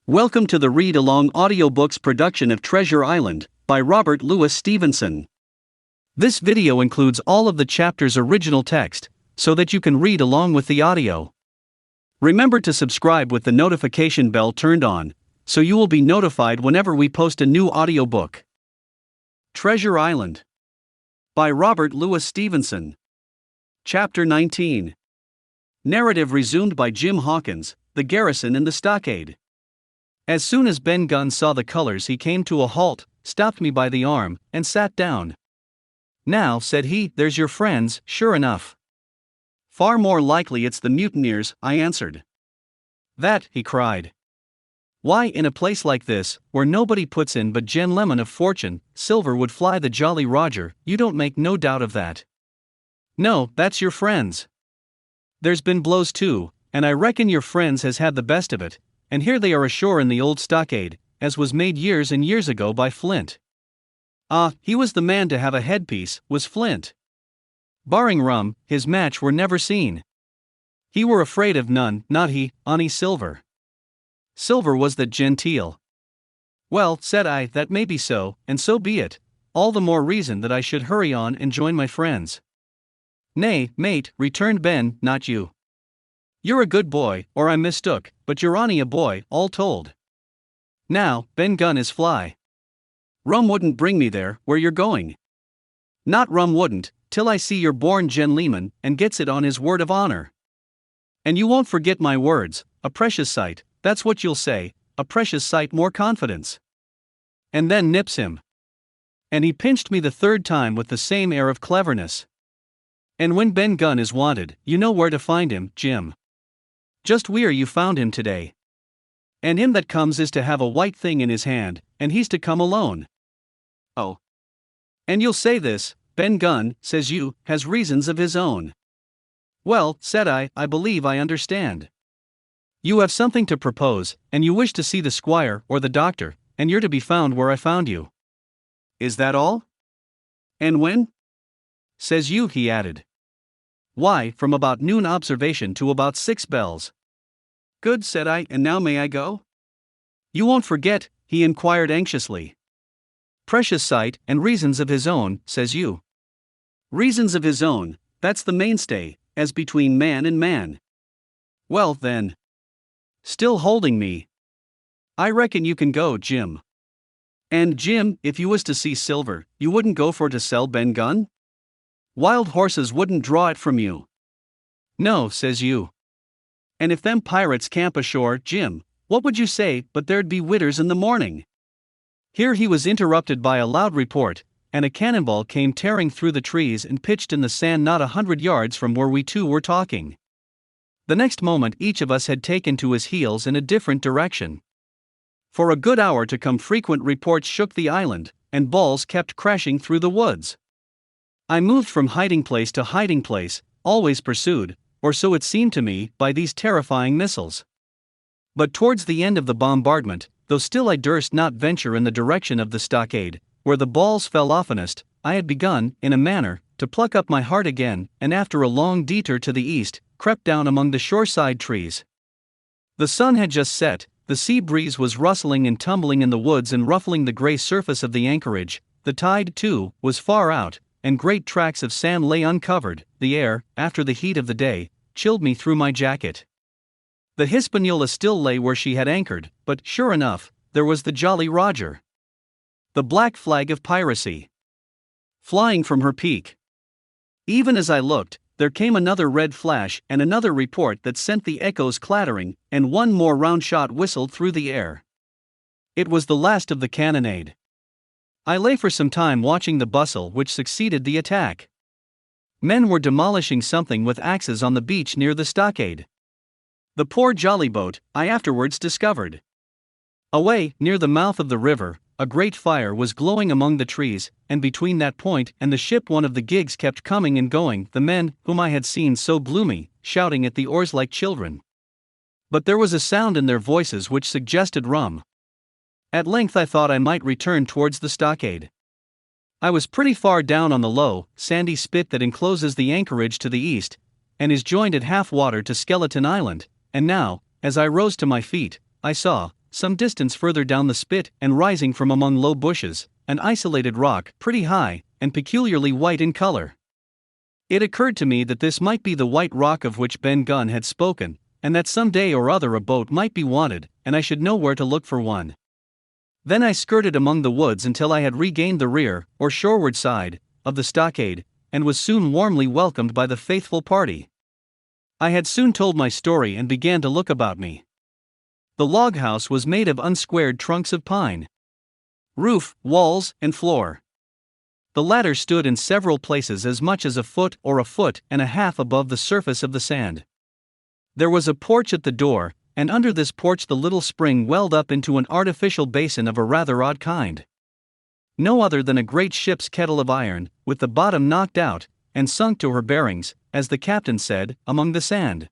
Welcome to the read-along audiobooks production of Treasure Island, by Robert Louis Stevenson. This video includes all of the chapter's original text, so that you can read along with the audio. Remember to subscribe with the notification bell turned on, so you will be notified whenever we post a new audiobook. Treasure Island, by Robert Louis Stevenson. Chapter 19. Narrative resumed by Jim Hawkins, The Garrison in the Stockade. As soon as Ben Gunn saw the colors, he came to a halt, stopped me by the arm, and sat down. "Now," said he, "there's your friends, sure enough." "Far more likely it's the mutineers," I answered. "That," he cried. "Why, in a place like this, where nobody puts in but gentlemen of fortune, silver would fly the Jolly Roger, you don't make no doubt of that." "No, that's your friends. There's been blows too, and I reckon your friends has had the best of it. And here they are ashore in the old stockade, as was made years and years ago by Flint." Ah, he was the man to have a headpiece, was Flint. Barring rum, his match were never seen. He were afraid of none, not he, ony silver. Silver was that genteel. "Well," said I, "that may be so, and so be it, all the more reason that I should hurry on and join my friends." "Nay, mate," returned Ben, "not you. You're a good boy, or I mistook, but you're ony a boy, all told. Now, Ben Gunn is fly. Rum wouldn't bring me there, where you're going. Not rum wouldn't, till I see you're born gentleman, and gets it on his word of honor. And you won't forget my words, a precious sight, that's what you'll say, a precious sight more confidence." And then nips him. And he pinched me the third time with the same air of cleverness. And when Ben Gunn is wanted, you know where to find him, Jim. Just where you found him today. And him that comes is to have a white thing in his hand, and he's to come alone. Oh. And you'll say this, Ben Gunn, says you, has reasons of his own. "Well," said I believe I understand. You have something to propose, and you wish to see the squire or the doctor, and you're to be found where I found you." "Is that all? And when?" "Says you," he added. "Why, from about noon observation to about 6 bells. "Good," said I, "and now may I go?" "You won't forget?" he inquired anxiously. "Precious sight, and reasons of his own," says you. "Reasons of his own, that's the mainstay, as between man and man." "Well, then." Still holding me. "I reckon you can go, Jim." "And Jim, if you was to see silver, you wouldn't go for to sell Ben Gunn? Wild horses wouldn't draw it from you." "No," says you. "And if them pirates camp ashore, Jim, what would you say but there'd be widders in the morning?" Here he was interrupted by a loud report, and a cannonball came tearing through the trees and pitched in the sand not 100 yards from where we two were talking. The next moment each of us had taken to his heels in a different direction. For a good hour to come frequent reports shook the island, and balls kept crashing through the woods. I moved from hiding place to hiding place, always pursued, or so it seemed to me, by these terrifying missiles. But towards the end of the bombardment, though still I durst not venture in the direction of the stockade, where the balls fell oftenest, I had begun, in a manner, to pluck up my heart again, and after a long detour to the east, crept down among the shoreside trees. The sun had just set, the sea breeze was rustling and tumbling in the woods and ruffling the gray surface of the anchorage, the tide, too, was far out, and great tracts of sand lay uncovered. The air, after the heat of the day, chilled me through my jacket. The Hispaniola still lay where she had anchored, but, sure enough, there was the Jolly Roger. The black flag of piracy, flying from her peak. Even as I looked, there came another red flash and another report that sent the echoes clattering, and one more round shot whistled through the air. It was the last of the cannonade. I lay for some time watching the bustle which succeeded the attack. Men were demolishing something with axes on the beach near the stockade. The poor jolly boat, I afterwards discovered. Away, near the mouth of the river, a great fire was glowing among the trees, and between that point and the ship one of the gigs kept coming and going, the men, whom I had seen so gloomy, shouting at the oars like children. But there was a sound in their voices which suggested rum. At length I thought I might return towards the stockade. I was pretty far down on the low, sandy spit that encloses the anchorage to the east, and is joined at half water to Skeleton Island, and now, as I rose to my feet, I saw, some distance further down the spit and rising from among low bushes, an isolated rock, pretty high, and peculiarly white in color. It occurred to me that this might be the white rock of which Ben Gunn had spoken, and that some day or other a boat might be wanted, and I should know where to look for one. Then I skirted among the woods until I had regained the rear, or shoreward side, of the stockade, and was soon warmly welcomed by the faithful party. I had soon told my story and began to look about me. The log house was made of unsquared trunks of pine. Roof, walls, and floor. The latter stood in several places as much as a foot or a foot and a half above the surface of the sand. There was a porch at the door, and under this porch the little spring welled up into an artificial basin of a rather odd kind. No other than a great ship's kettle of iron, with the bottom knocked out, and sunk to her bearings, as the captain said, among the sand.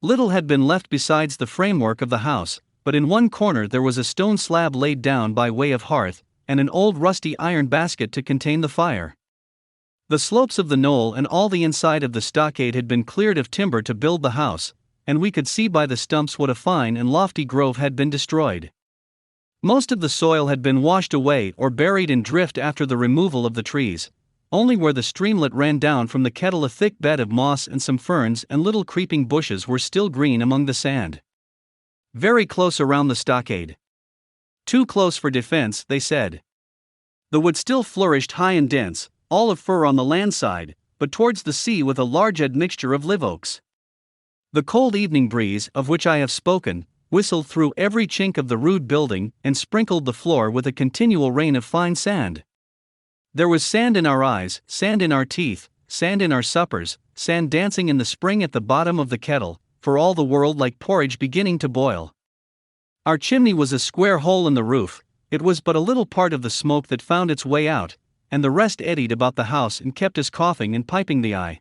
Little had been left besides the framework of the house, but in one corner there was a stone slab laid down by way of hearth, and an old rusty iron basket to contain the fire. The slopes of the knoll and all the inside of the stockade had been cleared of timber to build the house, and we could see by the stumps what a fine and lofty grove had been destroyed. Most of the soil had been washed away or buried in drift after the removal of the trees. Only where the streamlet ran down from the kettle a thick bed of moss and some ferns and little creeping bushes were still green among the sand. Very close around the stockade. Too close for defense, they said. The wood still flourished high and dense, all of fir on the land side, but towards the sea with a large admixture of live oaks. The cold evening breeze, of which I have spoken, whistled through every chink of the rude building and sprinkled the floor with a continual rain of fine sand. There was sand in our eyes, sand in our teeth, sand in our suppers, sand dancing in the spring at the bottom of the kettle, for all the world like porridge beginning to boil. Our chimney was a square hole in the roof. It was but a little part of the smoke that found its way out, and the rest eddied about the house and kept us coughing and piping the eye.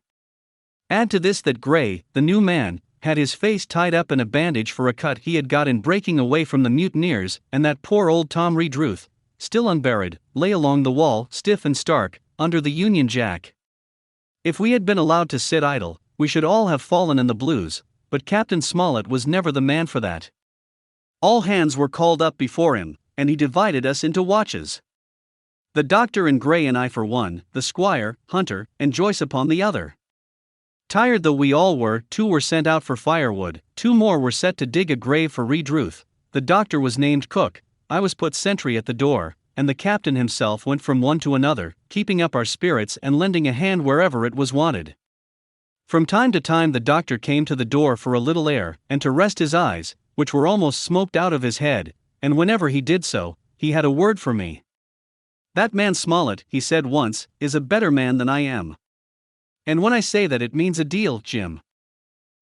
Add to this that Gray, the new man, had his face tied up in a bandage for a cut he had got in breaking away from the mutineers, and that poor old Tom Redruth, still unburied, lay along the wall, stiff and stark, under the Union Jack. If we had been allowed to sit idle, we should all have fallen in the blues, but Captain Smollett was never the man for that. All hands were called up before him, and he divided us into watches. The doctor and Gray and I for one, the squire, Hunter, and Joyce upon the other. Tired though we all were, 2 were sent out for firewood, 2 more were set to dig a grave for Redruth. The doctor was named cook, I was put sentry at the door, and the captain himself went from one to another, keeping up our spirits and lending a hand wherever it was wanted. From time to time the doctor came to the door for a little air, and to rest his eyes, which were almost smoked out of his head, and whenever he did so, he had a word for me. "That man Smollett," he said once, "is a better man than I am. And when I say that it means a deal, Jim."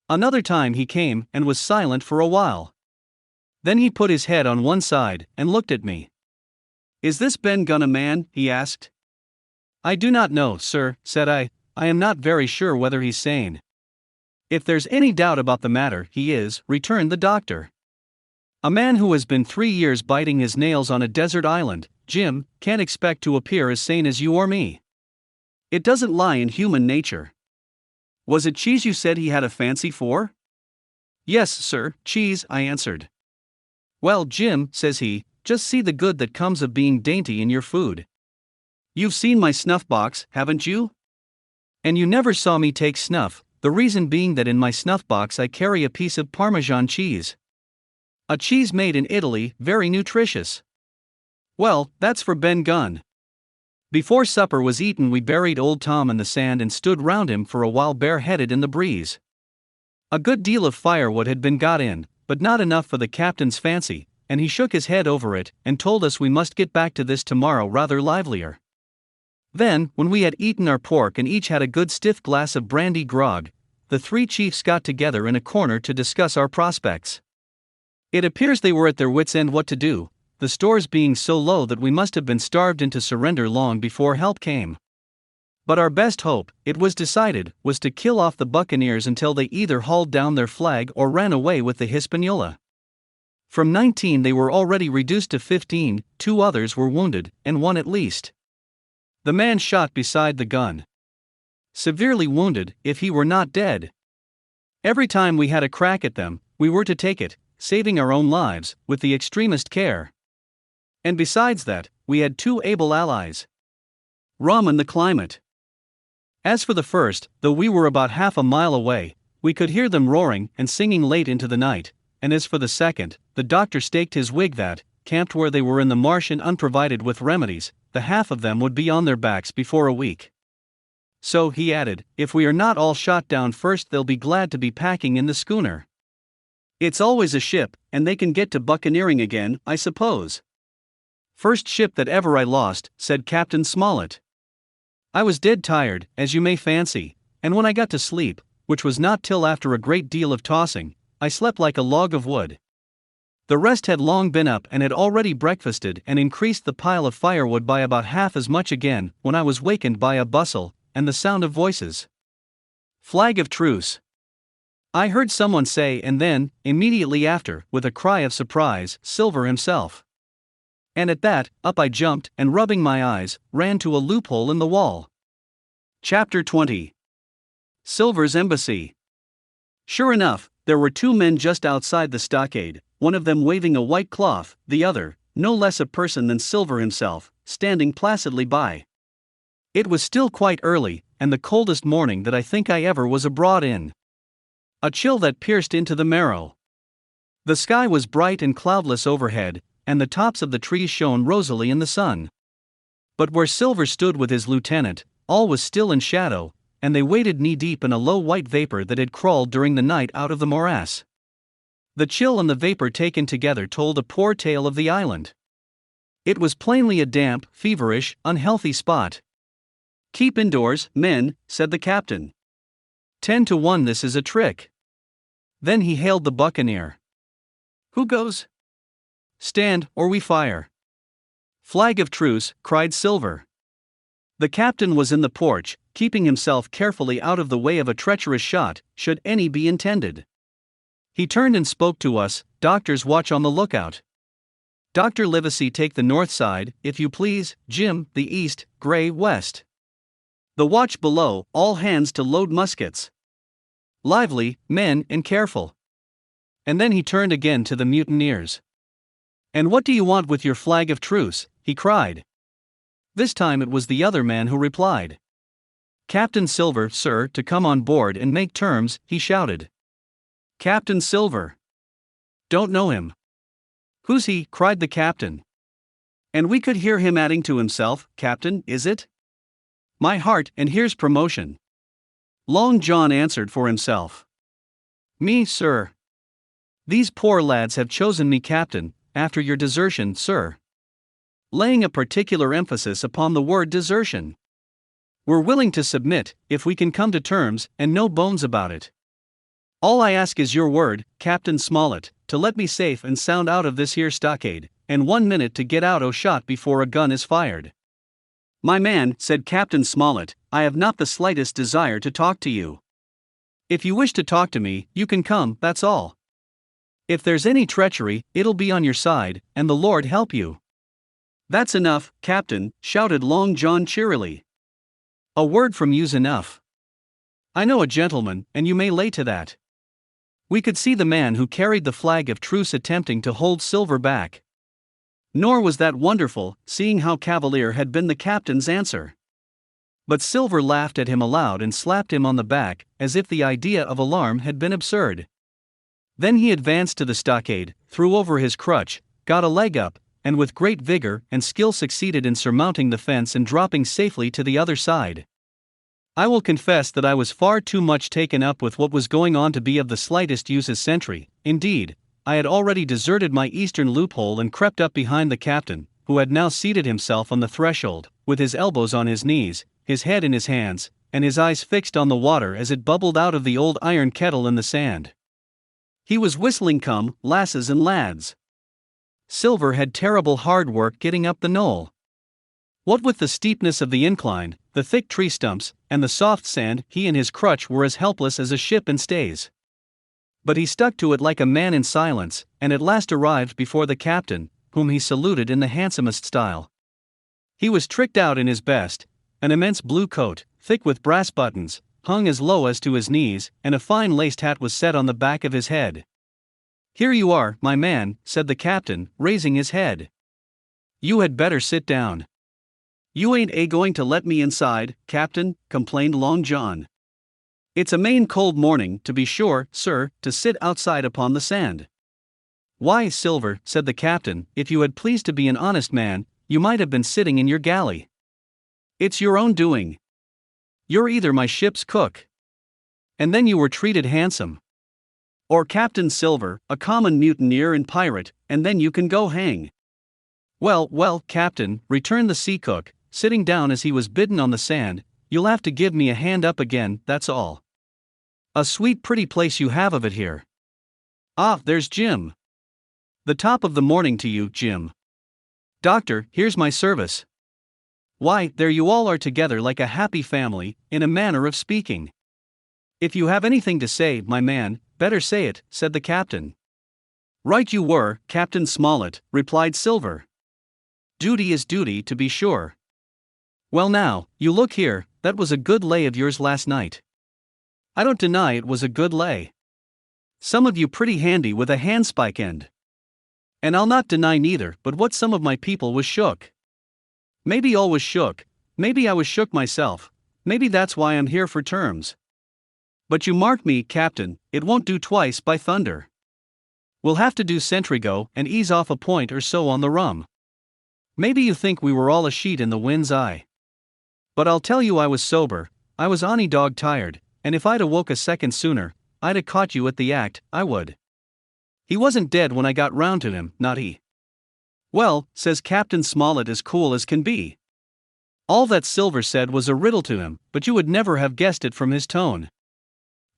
Another time he came and was silent for a while. Then he put his head on one side and looked at me. "Is this Ben Gunn a man?" he asked. "I do not know, sir," said I. "I am not very sure whether he's sane." "If there's any doubt about the matter, he is," returned the doctor. "A man who has been 3 years biting his nails on a desert island, Jim, can't expect to appear as sane as you or me. It doesn't lie in human nature." "Was it cheese you said he had a fancy for?" "Yes, sir, cheese," I answered. "Well, Jim," says he, "just see the good that comes of being dainty in your food. You've seen my snuff box, haven't you? And you never saw me take snuff, the reason being that in my snuff box I carry a piece of Parmesan cheese. A cheese made in Italy, very nutritious. Well, that's for Ben Gunn." Before supper was eaten we buried old Tom in the sand and stood round him for a while bareheaded in the breeze. A good deal of firewood had been got in, but not enough for the captain's fancy, and he shook his head over it, and told us we must get back to this tomorrow rather livelier. Then, when we had eaten our pork and each had a good stiff glass of brandy grog, the 3 chiefs got together in a corner to discuss our prospects. It appears they were at their wits' end what to do, the stores being so low that we must have been starved into surrender long before help came. But our best hope, it was decided, was to kill off the buccaneers until they either hauled down their flag or ran away with the Hispaniola. From 19 they were already reduced to 15, 2 others were wounded, and 1 at least. The man shot beside the gun. Severely wounded, if he were not dead. Every time we had a crack at them, we were to take it, saving our own lives, with the extremest care. And besides that, we had 2 able allies: rum and the climate. As for the first, though we were about half a mile away, we could hear them roaring and singing late into the night, and as for the second, the doctor staked his wig that, camped where they were in the marsh and unprovided with remedies, the half of them would be on their backs before a week. So, he added, if we are not all shot down first, they'll be glad to be packing in the schooner. It's always a ship, and they can get to buccaneering again, I suppose. First ship that ever I lost, said Captain Smollett. I was dead tired, as you may fancy, and when I got to sleep, which was not till after a great deal of tossing, I slept like a log of wood. The rest had long been up and had already breakfasted and increased the pile of firewood by about half as much again, when I was wakened by a bustle, and the sound of voices. Flag of truce! I heard someone say, and then, immediately after, with a cry of surprise, Silver himself. And at that, up I jumped, and rubbing my eyes, ran to a loophole in the wall. Chapter 20. Silver's Embassy. Sure enough, there were 2 men just outside the stockade, one of them waving a white cloth, the other, no less a person than Silver himself, standing placidly by. It was still quite early, and the coldest morning that I think I ever was abroad in. A chill that pierced into the marrow. The sky was bright and cloudless overhead, and the tops of the trees shone rosily in the sun. But where Silver stood with his lieutenant, all was still in shadow, and they waded knee-deep in a low white vapor that had crawled during the night out of the morass. The chill and the vapor taken together told a poor tale of the island. It was plainly a damp, feverish, unhealthy spot. Keep indoors, men, said the captain. 10 to 1 this is a trick. Then he hailed the buccaneer. Who goes? Stand, or we fire. Flag of truce, cried Silver. The captain was in the porch, keeping himself carefully out of the way of a treacherous shot, should any be intended. He turned and spoke to us, doctors watch on the lookout. Dr. Livesey take the north side, if you please, Jim, the east, Gray, west. The watch below, all hands to load muskets. Lively, men, and careful. And then he turned again to the mutineers. And what do you want with your flag of truce? He cried. This time it was the other man who replied. Captain Silver, sir, to come on board and make terms, he shouted. Captain Silver. Don't know him. Who's he? Cried the captain. And we could hear him adding to himself, Captain, is it? My heart, and here's promotion. Long John answered for himself. Me, sir. These poor lads have chosen me captain, after your desertion, sir. Laying a particular emphasis upon the word desertion. We're willing to submit, if we can come to terms, and no bones about it. All I ask is your word, Captain Smollett, to let me safe and sound out of this here stockade, and 1 minute to get out o' shot before a gun is fired. My man, said Captain Smollett, I have not the slightest desire to talk to you. If you wish to talk to me, you can come, that's all. If there's any treachery, it'll be on your side, and the Lord help you. That's enough, Captain, shouted Long John cheerily. A word from you's enough. I know a gentleman, and you may lay to that. We could see the man who carried the flag of truce attempting to hold Silver back. Nor was that wonderful, seeing how cavalier had been the captain's answer. But Silver laughed at him aloud and slapped him on the back, as if the idea of alarm had been absurd. Then he advanced to the stockade, threw over his crutch, got a leg up, and with great vigor and skill succeeded in surmounting the fence and dropping safely to the other side. I will confess that I was far too much taken up with what was going on to be of the slightest use as sentry. Indeed, I had already deserted my eastern loophole and crept up behind the captain, who had now seated himself on the threshold, with his elbows on his knees, his head in his hands, and his eyes fixed on the water as it bubbled out of the old iron kettle in the sand. He was whistling "Come, lasses and lads." Silver had terrible hard work getting up the knoll. What with the steepness of the incline, the thick tree stumps, and the soft sand, he and his crutch were as helpless as a ship in stays. But he stuck to it like a man in silence, and at last arrived before the captain, whom he saluted in the handsomest style. He was tricked out in his best, an immense blue coat, thick with brass buttons, hung as low as to his knees, and a fine laced hat was set on the back of his head. "Here you are, my man," said the captain, raising his head. "You had better sit down." "You ain't going to let me inside, Captain," complained Long John. "It's a main cold morning, to be sure, sir, to sit outside upon the sand." "Why, Silver," said the captain, "if you had pleased to be an honest man, you might have been sitting in your galley. It's your own doing. You're either my ship's cook, and then you were treated handsome, or Captain Silver, a common mutineer and pirate, and then you can go hang." "Well, well, Captain," returned the sea cook, sitting down as he was bidden on the sand, "you'll have to give me a hand up again, that's all. A sweet pretty place you have of it here. Ah, there's Jim. The top of the morning to you, Jim. Doctor, here's my service. Why, there you all are together like a happy family, in a manner of speaking. If you have anything to say, my man, better say it," said the captain. "Right you were, Captain Smollett," replied Silver. "Duty is duty, to be sure. Well now, you look here, that was a good lay of yours last night." "I don't deny it was a good lay. Some of you pretty handy with a handspike end. And I'll not deny neither but what some of my people was shook. Maybe all was shook, maybe I was shook myself, maybe that's why I'm here for terms. But you mark me, Captain, it won't do twice, by thunder. We'll have to do sentry go and ease off a point or so on the rum. Maybe you think we were all a sheet in the wind's eye. But I'll tell you I was sober, I was honey dog tired, and if I'd awoke a second sooner, I'd a caught you at the act, I would. He wasn't dead when I got round to him, not he." "Well," says Captain Smollett as cool as can be. "All that Silver said was a riddle to him, but you would never have guessed it from his tone.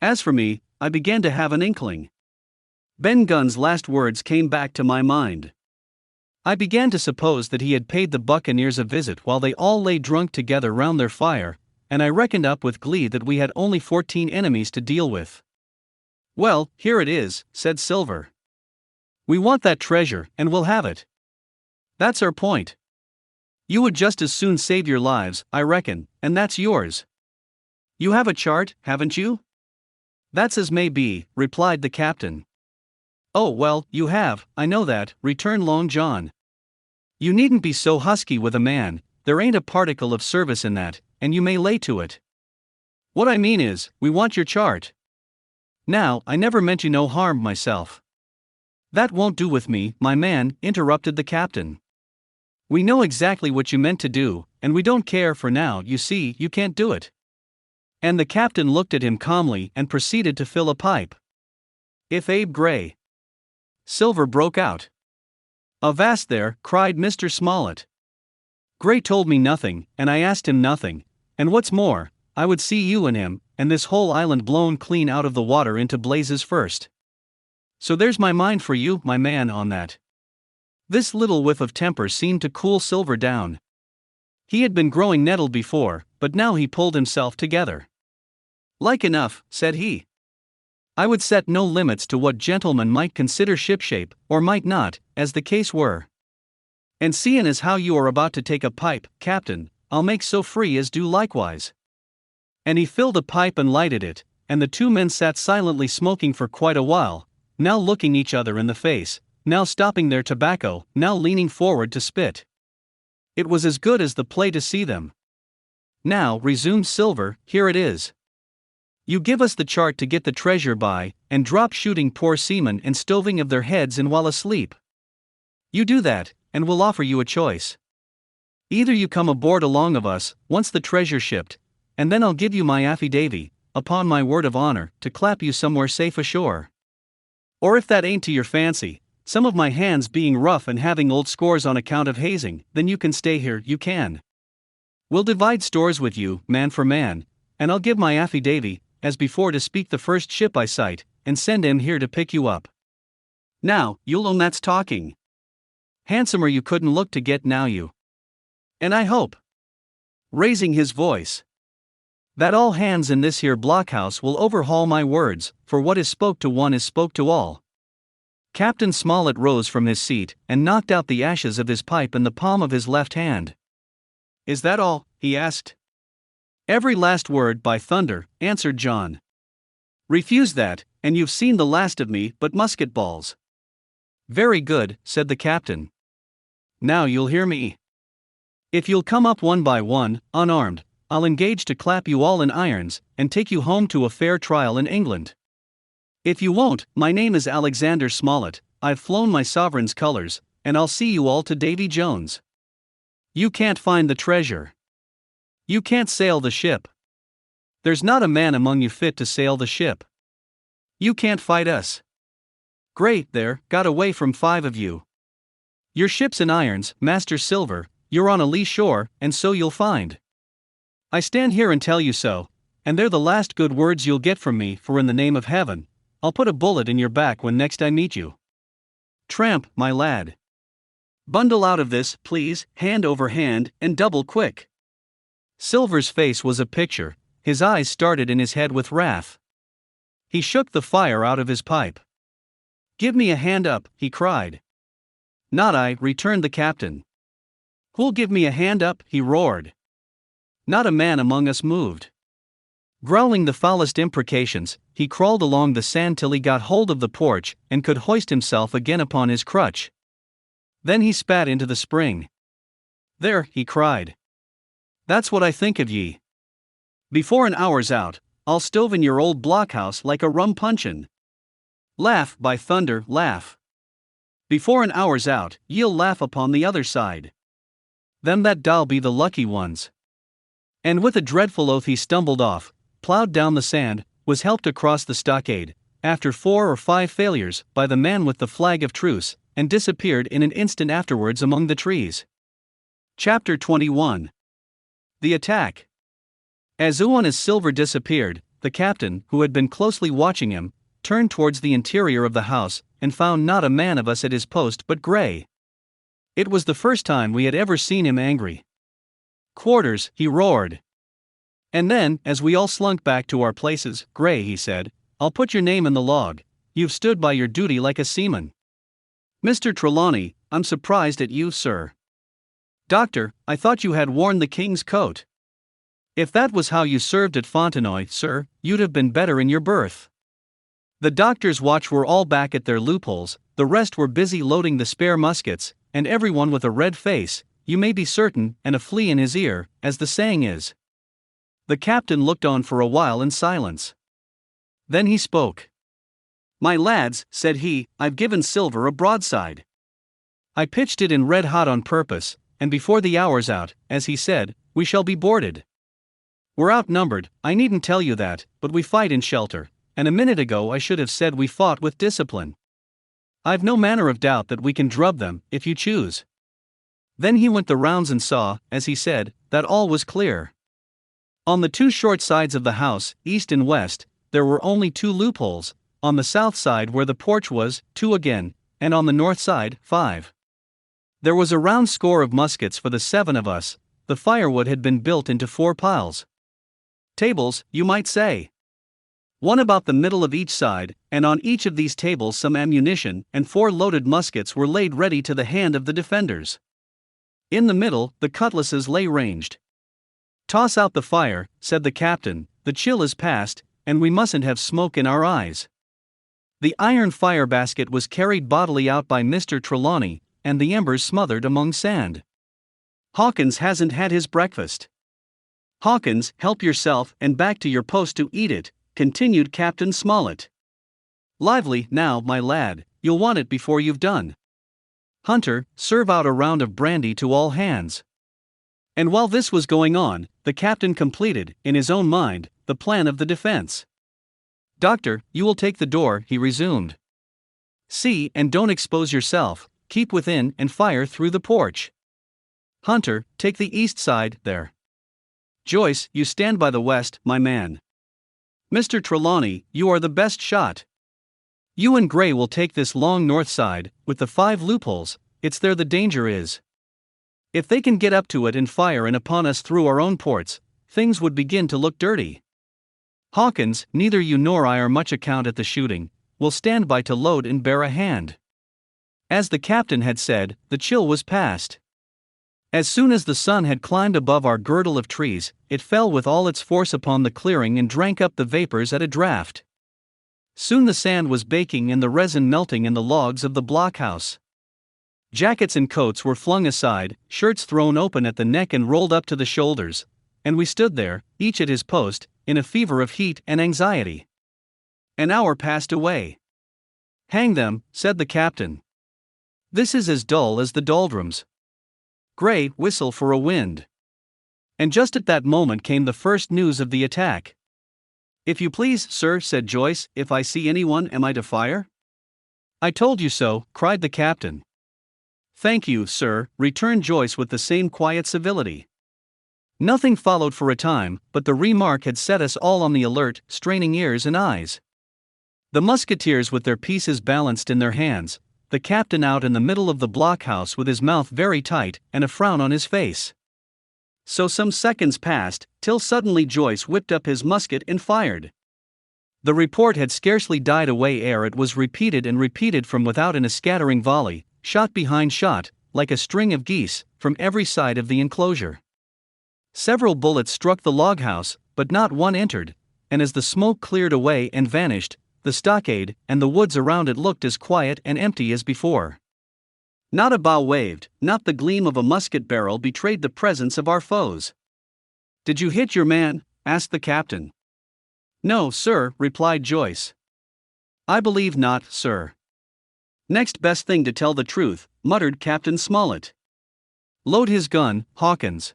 As for me, I began to have an inkling. Ben Gunn's last words came back to my mind. I began to suppose that he had paid the buccaneers a visit while they all lay drunk together round their fire, and I reckoned up with glee that we had only 14 enemies to deal with." "Well, here it is," said Silver. "We want that treasure, and we'll have it. That's our point. You would just as soon save your lives, I reckon, and that's yours. You have a chart, haven't you?" "That's as may be," replied the captain. "Oh well, you have, I know that," returned Long John. "You needn't be so husky with a man, there ain't a particle of service in that, and you may lay to it. What I mean is, we want your chart. Now, I never meant you no harm myself." "That won't do with me, my man," interrupted the captain. "We know exactly what you meant to do, and we don't care, for now you see you can't do it." And the captain looked at him calmly and proceeded to fill a pipe. "If Abe Gray—" Silver broke out. "Avast there," cried Mr. Smollett. "Gray told me nothing, and I asked him nothing, and what's more, I would see you and him, and this whole island blown clean out of the water into blazes first. So there's my mind for you, my man, on that." This little whiff of temper seemed to cool Silver down. He had been growing nettled before, but now he pulled himself together. "Like enough," said he. "I would set no limits to what gentlemen might consider shipshape, or might not, as the case were. And seein' as how you are about to take a pipe, Captain, I'll make so free as do likewise." And he filled a pipe and lighted it, and the two men sat silently smoking for quite a while, now looking each other in the face, now stopping their tobacco, now leaning forward to spit. It was as good as the play to see them. "Now," resumed Silver, "here it is. You give us the chart to get the treasure by, and drop shooting poor seamen and stoving of their heads in while asleep. You do that, and we'll offer you a choice. Either you come aboard along of us, once the treasure shipped, and then I'll give you my affidavy, upon my word of honor, to clap you somewhere safe ashore. Or if that ain't to your fancy, some of my hands being rough and having old scores on account of hazing, then you can stay here, you can. We'll divide stores with you, man for man, and I'll give my affidavy, as before, to speak the first ship I sight, and send him here to pick you up. Now, you'll own that's talking. Handsomer you couldn't look to get now you. And I hope," raising his voice, "that all hands in this here blockhouse will overhaul my words, for what is spoke to one is spoke to all." Captain Smollett rose from his seat, and knocked out the ashes of his pipe in the palm of his left hand. "Is that all?" he asked. "Every last word, by thunder," answered John. "Refuse that, and you've seen the last of me but musket balls. Very good, said the captain. Now you'll hear me. If you'll come up one by one, unarmed, I'll engage to clap you all in irons, and take you home to a fair trial in England. If you won't, my name is Alexander Smollett, I've flown my sovereign's colors, and I'll see you all to Davy Jones. You can't find the treasure. You can't sail the ship. There's not a man among you fit to sail the ship. You can't fight us. Great, there, got away from 5 of you. Your ship's in irons, Master Silver, you're on a lee shore, and so you'll find. I stand here and tell you so, and they're the last good words you'll get from me, for in the name of heaven, I'll put a bullet in your back when next I meet you. Tramp, my lad. Bundle out of this, please, hand over hand, and double quick. Silver's face was a picture, his eyes started in his head with wrath. He shook the fire out of his pipe. Give me a hand up, he cried. Not I, returned the captain. Who'll give me a hand up, he roared. Not a man among us moved. Growling the foulest imprecations, he crawled along the sand till he got hold of the porch and could hoist himself again upon his crutch. Then he spat into the spring. There, he cried. That's what I think of ye. Before an hour's out, I'll stove in your old blockhouse like a rum puncheon. Laugh, by thunder, laugh. Before an hour's out, ye'll laugh upon the other side. Them that'll be the lucky ones. And with a dreadful oath he stumbled off, plowed down the sand, was helped across the stockade, after 4 or 5 failures, by the man with the flag of truce, and disappeared in an instant afterwards among the trees. Chapter 21. The Attack. As Silver disappeared, the captain, who had been closely watching him, turned towards the interior of the house, and found not a man of us at his post but Gray. It was the first time we had ever seen him angry. Quarters, he roared. And then, as we all slunk back to our places, Gray, he said, I'll put your name in the log. You've stood by your duty like a seaman. Mr. Trelawney, I'm surprised at you, sir. Doctor, I thought you had worn the king's coat. If that was how you served at Fontenoy, sir, you'd have been better in your berth. The doctor's watch were all back at their loopholes, the rest were busy loading the spare muskets, and everyone with a red face, you may be certain, and a flea in his ear, as the saying is. The captain looked on for a while in silence. Then he spoke. My lads, said he, I've given Silver a broadside. I pitched it in red hot on purpose, and before the hour's out, as he said, we shall be boarded. We're outnumbered, I needn't tell you that, but we fight in shelter, and a minute ago I should have said we fought with discipline. I've no manner of doubt that we can drub them, if you choose. Then he went the rounds and saw, as he said, that all was clear. On the 2 short sides of the house, east and west, there were only 2 loopholes, on the south side where the porch was, 2 again, and on the north side, 5. There was a round score of muskets for the 7 of us, the firewood had been built into 4 piles. Tables, you might say. One about the middle of each side, and on each of these tables some ammunition and 4 loaded muskets were laid ready to the hand of the defenders. In the middle, the cutlasses lay ranged. Toss out the fire, said the captain, the chill is past, and we mustn't have smoke in our eyes. The iron fire basket was carried bodily out by Mr. Trelawney, and the embers smothered among sand. Hawkins hasn't had his breakfast. Hawkins, help yourself and back to your post to eat it, continued Captain Smollett. Lively, now, my lad, you'll want it before you've done. Hunter, serve out a round of brandy to all hands. And while this was going on, the captain completed, in his own mind, the plan of the defense. Doctor, you will take the door, he resumed. See, and don't expose yourself, keep within and fire through the porch. Hunter, take the east side, there. Joyce, you stand by the west, my man. Mr. Trelawney, you are the best shot. You and Gray will take this long north side, with the 5 loopholes, it's there the danger is. If they can get up to it and fire in upon us through our own ports, things would begin to look dirty. Hawkins, neither you nor I are much account at the shooting, will stand by to load and bear a hand. As the captain had said, the chill was past. As soon as the sun had climbed above our girdle of trees, it fell with all its force upon the clearing and drank up the vapors at a draught. Soon the sand was baking and the resin melting in the logs of the blockhouse. Jackets and coats were flung aside, shirts thrown open at the neck and rolled up to the shoulders, and we stood there, each at his post, in a fever of heat and anxiety. An hour passed away. "Hang them," said the captain. "This is as dull as the doldrums. Gray, whistle for a wind." And just at that moment came the first news of the attack. "If you please, sir," said Joyce, "if I see anyone, am I to fire?" "I told you so," cried the captain. "Thank you, sir," returned Joyce with the same quiet civility. Nothing followed for a time, but the remark had set us all on the alert, straining ears and eyes. The musketeers with their pieces balanced in their hands, the captain out in the middle of the blockhouse with his mouth very tight and a frown on his face. So some seconds passed, till suddenly Joyce whipped up his musket and fired. The report had scarcely died away ere it was repeated and repeated from without in a scattering volley, shot behind shot, like a string of geese, from every side of the enclosure. Several bullets struck the log-house, but not one entered, and as the smoke cleared away and vanished, the stockade and the woods around it looked as quiet and empty as before. Not a bough waved, not the gleam of a musket barrel betrayed the presence of our foes. "Did you hit your man?" asked the captain. "No, sir," replied Joyce. "I believe not, sir." "Next best thing to tell the truth," muttered Captain Smollett. "Load his gun, Hawkins."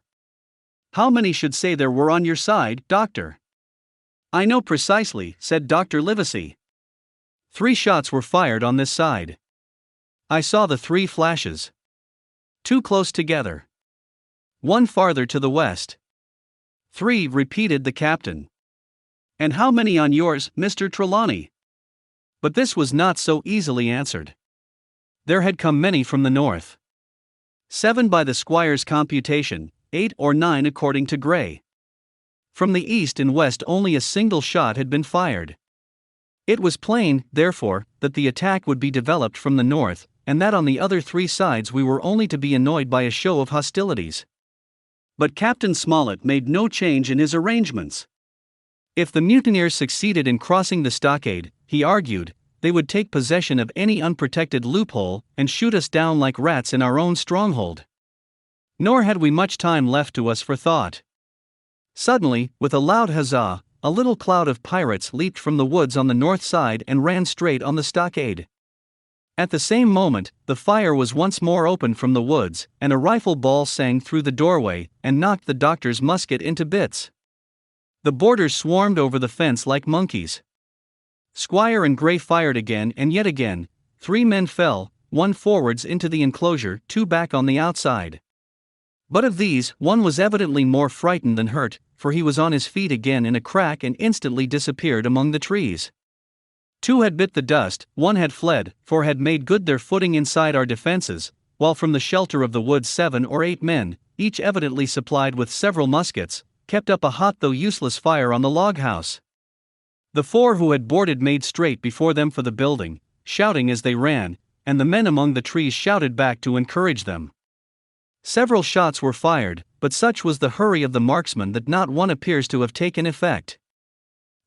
"How many should say there were on your side, Doctor?" "I know precisely," said Dr. Livesey. "3 shots were fired on this side. I saw the 3 flashes. 2 close together. 1 farther to the west." "3," repeated the captain. "And how many on yours, Mr. Trelawney?" But this was not so easily answered. There had come many from the north. 7 by the squire's computation, 8 or 9 according to Gray. From the east and west only a single shot had been fired. It was plain, therefore, that the attack would be developed from the north, and that on the other 3 sides we were only to be annoyed by a show of hostilities. But Captain Smollett made no change in his arrangements. If the mutineers succeeded in crossing the stockade, he argued, they would take possession of any unprotected loophole and shoot us down like rats in our own stronghold. Nor had we much time left to us for thought. Suddenly, with a loud huzzah, a little cloud of pirates leaped from the woods on the north side and ran straight on the stockade. At the same moment, the fire was once more opened from the woods, and a rifle ball sang through the doorway and knocked the doctor's musket into bits. The boarders swarmed over the fence like monkeys. Squire and Gray fired again and yet again. 3 men fell, 1 forwards into the enclosure, 2 back on the outside. But of these, 1 was evidently more frightened than hurt, for he was on his feet again in a crack and instantly disappeared among the trees. 2 had bit the dust, 1 had fled, 4 had made good their footing inside our defenses, while from the shelter of the woods 7 or 8 men, each evidently supplied with several muskets, kept up a hot though useless fire on the log house. The 4 who had boarded made straight before them for the building, shouting as they ran, and the men among the trees shouted back to encourage them. Several shots were fired, but such was the hurry of the marksmen that not one appears to have taken effect.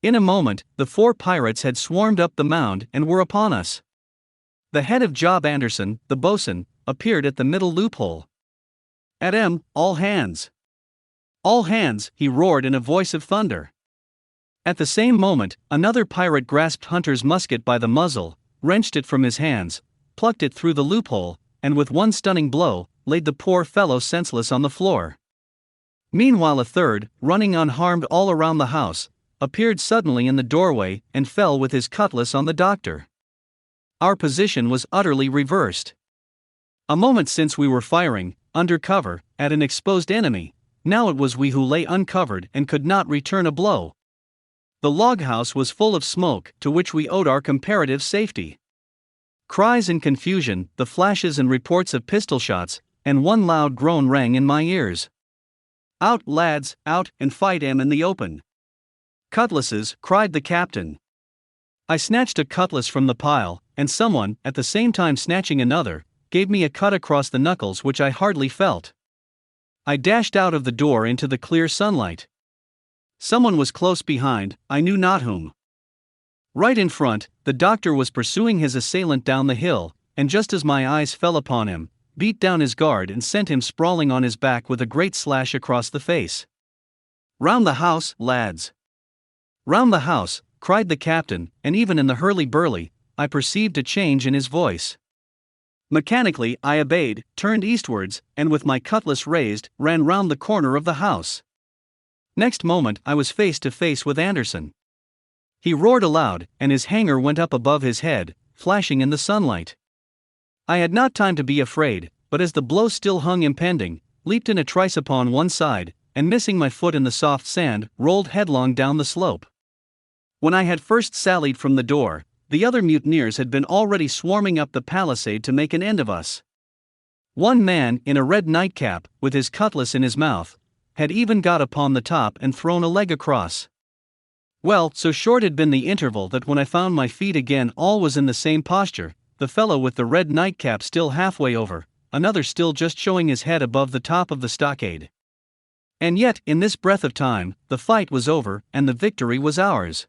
In a moment, the 4 pirates had swarmed up the mound and were upon us. The head of Job Anderson, the boatswain, appeared at the middle loophole. "At 'em, all hands! All hands!" he roared in a voice of thunder. At the same moment, another pirate grasped Hunter's musket by the muzzle, wrenched it from his hands, plucked it through the loophole, and with one stunning blow, laid the poor fellow senseless on the floor. Meanwhile a third, running unharmed all around the house, appeared suddenly in the doorway and fell with his cutlass on the doctor. Our position was utterly reversed. A moment since we were firing, under cover, at an exposed enemy. Now it was we who lay uncovered and could not return a blow. The log house was full of smoke, to which we owed our comparative safety. Cries and confusion, the flashes and reports of pistol shots, and one loud groan rang in my ears. "Out, lads, out, and fight 'em in the open!" "Cutlasses!" cried the captain. I snatched a cutlass from the pile, and someone, at the same time snatching another, gave me a cut across the knuckles which I hardly felt. I dashed out of the door into the clear sunlight. Someone was close behind, I knew not whom. Right in front, the doctor was pursuing his assailant down the hill, and just as my eyes fell upon him, beat down his guard and sent him sprawling on his back with a great slash across the face. "Round the house, lads! Round the house!" cried the captain, and even in the hurly-burly, I perceived a change in his voice. Mechanically I obeyed, turned eastwards, and with my cutlass raised, ran round the corner of the house. Next moment I was face to face with Anderson. He roared aloud, and his hanger went up above his head, flashing in the sunlight. I had not time to be afraid, but as the blow still hung impending, leaped in a trice upon one side, and missing my foot in the soft sand, rolled headlong down the slope. When I had first sallied from the door, the other mutineers had been already swarming up the palisade to make an end of us. One man, in a red nightcap, with his cutlass in his mouth, had even got upon the top and thrown a leg across. Well, so short had been the interval that when I found my feet again all was in the same posture, the fellow with the red nightcap still halfway over, another still just showing his head above the top of the stockade. And yet, in this breath of time, the fight was over, and the victory was ours.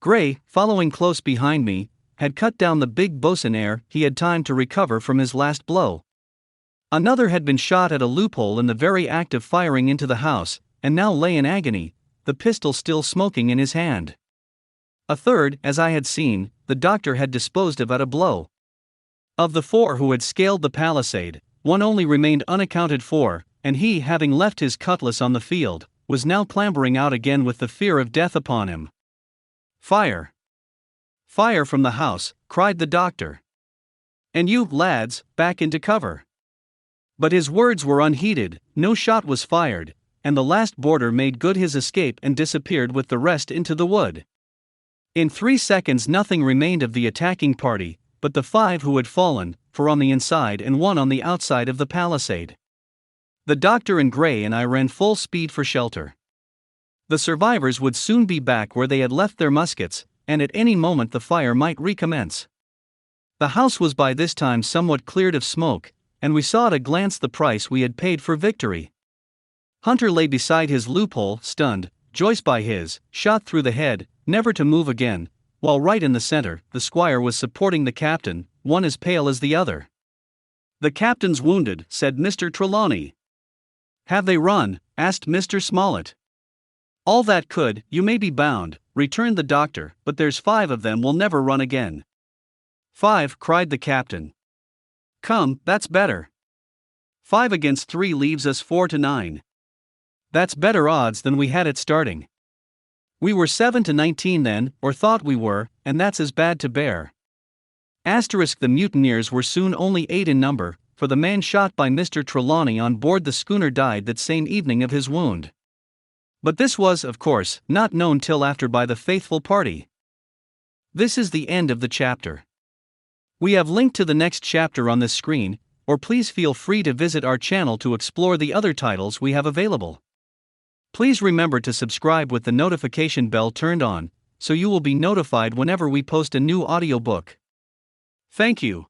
Gray, following close behind me, had cut down the big boatswain ere he had time to recover from his last blow. Another had been shot at a loophole in the very act of firing into the house, and now lay in agony, the pistol still smoking in his hand. A third, as I had seen, the doctor had disposed of at a blow. Of the four who had scaled the palisade, one only remained unaccounted for, and he, having left his cutlass on the field, was now clambering out again with the fear of death upon him. "Fire! Fire from the house!" cried the doctor. "And you, lads, back into cover!" But his words were unheeded, no shot was fired, and the last boarder made good his escape and disappeared with the rest into the wood. In 3 seconds nothing remained of the attacking party, but the 5 who had fallen, 4 on the inside and 1 on the outside of the palisade. The doctor and Gray and I ran full speed for shelter. The survivors would soon be back where they had left their muskets, and at any moment the fire might recommence. The house was by this time somewhat cleared of smoke, and we saw at a glance the price we had paid for victory. Hunter lay beside his loophole, stunned, Joyce by his, shot through the head, never to move again, while right in the center, the squire was supporting the captain, one as pale as the other. "The captain's wounded," said Mr. Trelawney. "Have they run?" asked Mr. Smollett. "All that could, you may be bound," returned the doctor, "but there's 5 of them will never run again." "5," cried the captain. "Come, that's better. 5 against 3 leaves us 4 to 9. That's better odds than we had at starting. We were 7 to 19 then, or thought we were, and that's as bad to bear." The mutineers were soon only 8 in number, for the man shot by Mr. Trelawney on board the schooner died that same evening of his wound. But this was, of course, not known till after by the faithful party. This is the end of the chapter. We have linked to the next chapter on this screen, or please feel free to visit our channel to explore the other titles we have available. Please remember to subscribe with the notification bell turned on, so you will be notified whenever we post a new audiobook. Thank you.